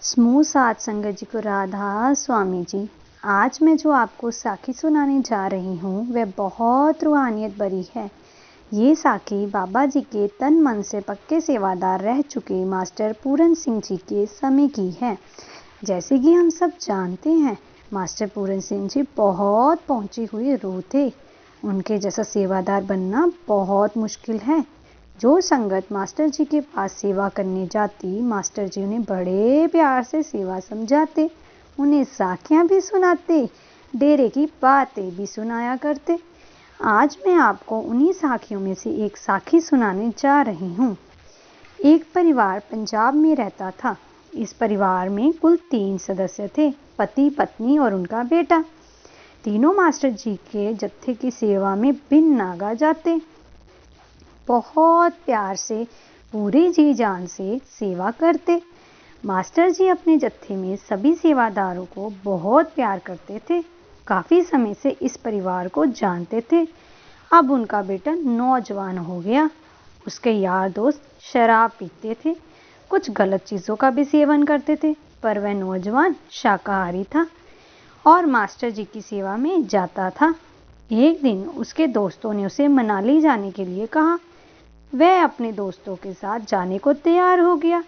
समूह साध संगत जी को राधा स्वामी जी। आज मैं जो आपको साखी सुनाने जा रही हूँ वह बहुत रूहानियत भरी है। ये साखी बाबा जी के तन मन से पक्के सेवादार रह चुके मास्टर पूरन सिंह जी के समय की है। जैसे कि हम सब जानते हैं, मास्टर पूरन सिंह जी बहुत पहुंची हुई रूह थे। उनके जैसा सेवादार बनना बहुत मुश्किल है। जो संगत मास्टर जी के पास सेवा करने जाती, मास्टर जी उन्हें बड़े प्यार से सेवा समझाते, उन्हें साखियाँ भी सुनाते, डेरे की बातें भी सुनाया करते। आज मैं आपको उन्हीं साखियों में से एक साखी सुनाने जा रही हूँ। एक परिवार पंजाब में रहता था। इस परिवार में कुल 3 सदस्य थे, पति, पत्नी और उनका बेटा। तीनों मास्टर जी के जत्थे की सेवा में बिन नागा जाते। बहुत प्यार से, पूरे जी जान से सेवा करते। मास्टर जी अपने जत्थे में सभी सेवादारों को बहुत प्यार करते थे। काफ़ी समय से इस परिवार को जानते थे। अब उनका बेटा नौजवान हो गया। उसके यार दोस्त शराब पीते थे, कुछ गलत चीज़ों का भी सेवन करते थे, पर वह नौजवान शाकाहारी था और मास्टर जी की सेवा में जाता था। एक दिन उसके दोस्तों ने उसे मनाली जाने के लिए कहा। वह अपने दोस्तों के साथ जाने को तैयार हो गया।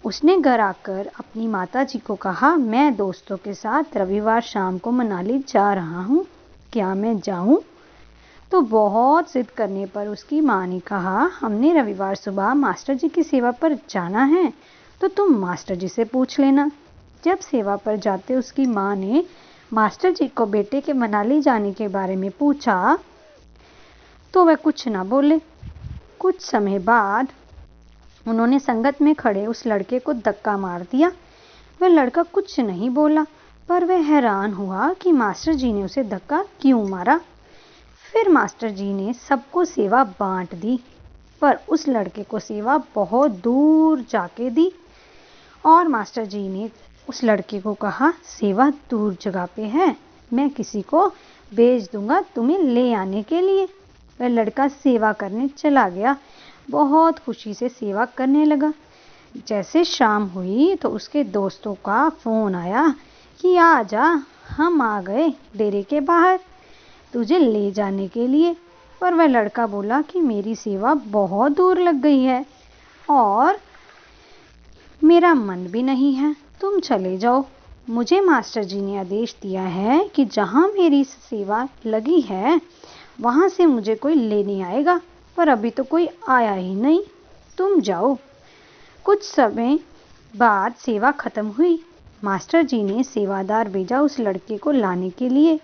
उसने घर आकर अपनी माता जी को कहा, मैं दोस्तों के साथ रविवार शाम को मनाली जा रहा हूँ, क्या मैं जाऊँ? तो बहुत जिद करने पर उसकी माँ ने कहा, हमने रविवार सुबह मास्टर जी की सेवा पर जाना है, तो तुम मास्टर जी से पूछ लेना। जब सेवा पर जाते उसकी माँ ने मास्टर जी को बेटे के मनाली जाने के बारे में पूछा तो वह कुछ ना बोले। कुछ समय बाद उन्होंने संगत में खड़े उस लड़के को धक्का मार दिया। वह लड़का कुछ नहीं बोला, पर वह हैरान हुआ कि मास्टर जी ने उसे धक्का क्यों मारा। फिर मास्टर जी ने सबको सेवा बांट दी, पर उस लड़के को सेवा बहुत दूर जाके दी। और मास्टर जी ने उस लड़के को कहा, सेवा दूर जगह पे है, मैं किसी को भेज दूंगा तुम्हें ले आने के लिए। वह लड़का सेवा करने चला गया, बहुत खुशी से सेवा करने लगा। जैसे शाम हुई तो उसके दोस्तों का फ़ोन आया कि आ जा, हम आ गए डेरे के बाहर तुझे ले जाने के लिए। पर वह लड़का बोला कि मेरी सेवा बहुत दूर लग गई है और मेरा मन भी नहीं है, तुम चले जाओ। मुझे मास्टर जी ने आदेश दिया है कि जहाँ मेरी सेवा लगी है वहाँ से मुझे कोई लेने आएगा, पर अभी तो कोई आया ही नहीं, तुम जाओ। कुछ समय बाद सेवा खत्म हुई। मास्टर जी ने सेवादार भेजा उस लड़के को लाने के लिए।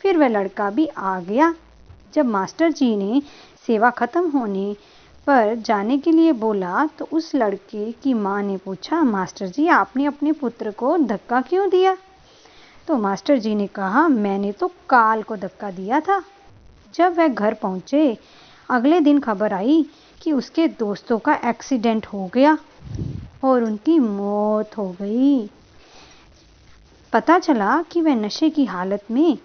फिर वह लड़का भी आ गया। जब मास्टर जी ने सेवा खत्म होने पर जाने के लिए बोला तो उस लड़के की माँ ने पूछा, मास्टर जी आपने अपने पुत्र को धक्का क्यों दिया? तो मास्टर जी ने कहा, मैंने तो काल को धक्का दिया था। जब वह घर पहुंचे, अगले दिन खबर आई कि उसके दोस्तों का एक्सीडेंट हो गया और उनकी मौत हो गई। पता चला कि वह नशे की हालत में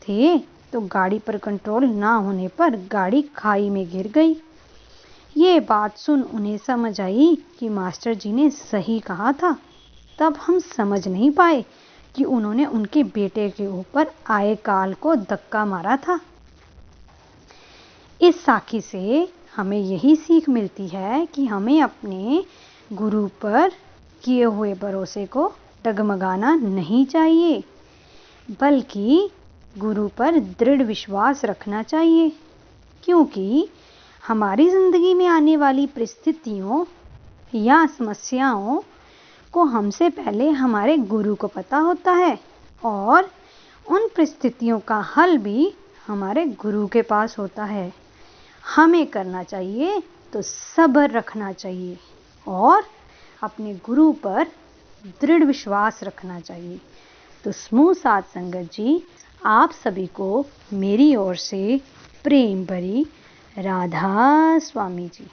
थे, तो गाड़ी पर कंट्रोल ना होने पर गाड़ी खाई में गिर गई। ये बात सुन उन्हें समझ आई कि मास्टर जी ने सही कहा था। तब हम समझ नहीं पाए कि उन्होंने उनके बेटे के ऊपर आए काल को धक्का मारा था। इस साखी से हमें यही सीख मिलती है कि हमें अपने गुरु पर किए हुए भरोसे को डगमगाना नहीं चाहिए, बल्कि गुरु पर दृढ़ विश्वास रखना चाहिए, क्योंकि हमारी ज़िंदगी में आने वाली परिस्थितियों या समस्याओं को हमसे पहले हमारे गुरु को पता होता है और उन परिस्थितियों का हल भी हमारे गुरु के पास होता है। हमें करना चाहिए तो सब्र रखना चाहिए और अपने गुरु पर दृढ़ विश्वास रखना चाहिए। तो समूह साध संगत जी, आप सभी को मेरी ओर से प्रेम भरी राधा स्वामी जी।